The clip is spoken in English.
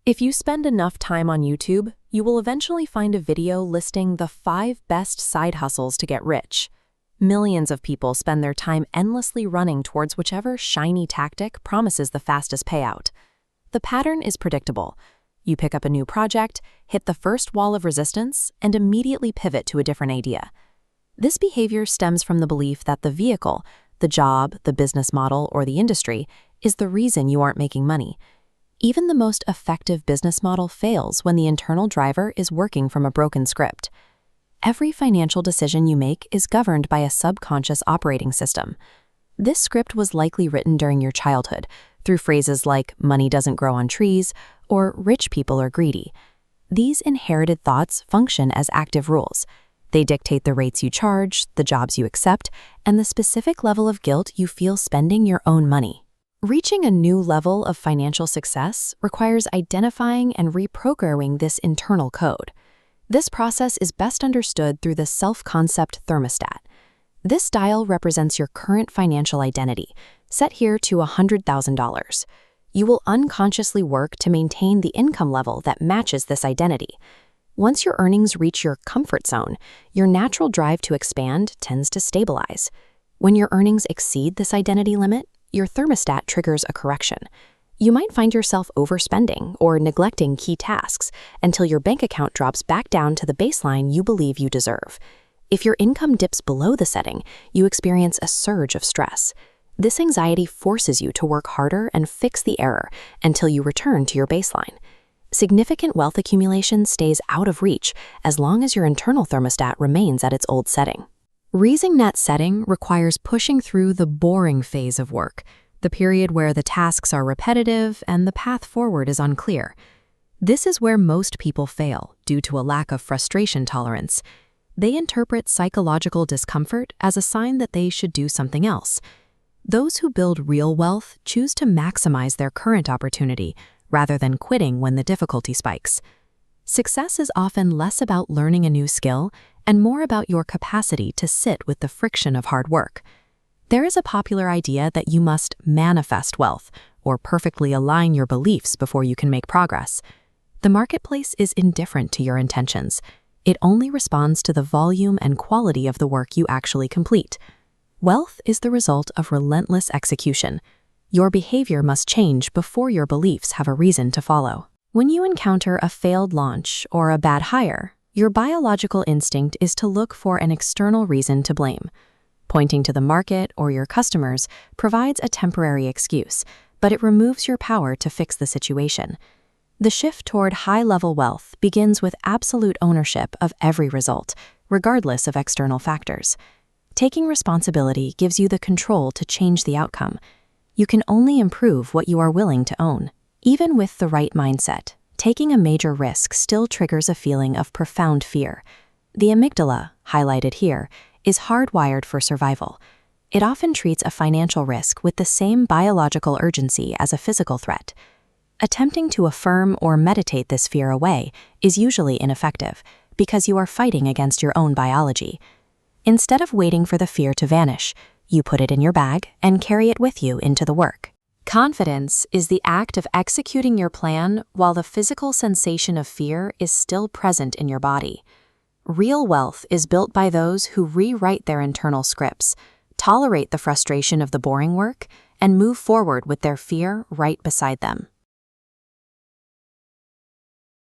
If you spend enough time on YouTube, you will eventually find a video listing the 5 best side hustles to get rich. Millions of people spend their time endlessly running towards whichever shiny tactic promises the fastest payout. The pattern is predictable. You pick up a new project, hit the first wall of resistance, and immediately pivot to a different idea. This behavior stems from the belief that the vehicle, the job, the business model, or the industry, is the reason you aren't making money. Even the most effective business model fails when the internal driver is working from a broken script. Every financial decision you make is governed by a subconscious operating system. This script was likely written during your childhood, through phrases like "money doesn't grow on trees" or "rich people are greedy." These inherited thoughts function as active rules. They dictate the rates you charge, the jobs you accept, and the specific level of guilt you feel spending your own money. Reaching a new level of financial success requires identifying and reprogramming this internal code. This process is best understood through the self-concept thermostat. This dial represents your current financial identity, set here to $100,000. You will unconsciously work to maintain the income level that matches this identity. Once your earnings reach your comfort zone, your natural drive to expand tends to stabilize. When your earnings exceed this identity limit, your thermostat triggers a correction. You might find yourself overspending or neglecting key tasks until your bank account drops back down to the baseline you believe you deserve. If your income dips below the setting, you experience a surge of stress. This anxiety forces you to work harder and fix the error until you return to your baseline. Significant wealth accumulation stays out of reach as long as your internal thermostat remains at its old setting. Raising that setting requires pushing through the boring phase of work, the period where the tasks are repetitive and the path forward is unclear. This is where most people fail due to a lack of frustration tolerance. They interpret psychological discomfort as a sign that they should do something else. Those who build real wealth choose to maximize their current opportunity rather than quitting when the difficulty spikes. Success is often less about learning a new skill and more about your capacity to sit with the friction of hard work. There is a popular idea that you must manifest wealth or perfectly align your beliefs before you can make progress. The marketplace is indifferent to your intentions. It only responds to the volume and quality of the work you actually complete. Wealth is the result of relentless execution. Your behavior must change before your beliefs have a reason to follow. When you encounter a failed launch or a bad hire, your biological instinct is to look for an external reason to blame. Pointing to the market or your customers provides a temporary excuse, but it removes your power to fix the situation. The shift toward high-level wealth begins with absolute ownership of every result, regardless of external factors. Taking responsibility gives you the control to change the outcome. You can only improve what you are willing to own. Even with the right mindset, taking a major risk still triggers a feeling of profound fear. The amygdala, highlighted here, is hardwired for survival. It often treats a financial risk with the same biological urgency as a physical threat. Attempting to affirm or meditate this fear away is usually ineffective because you are fighting against your own biology. Instead of waiting for the fear to vanish, you put it in your bag and carry it with you into the work. Confidence is the act of executing your plan while the physical sensation of fear is still present in your body. Real wealth is built by those who rewrite their internal scripts, tolerate the frustration of the boring work, and move forward with their fear right beside them.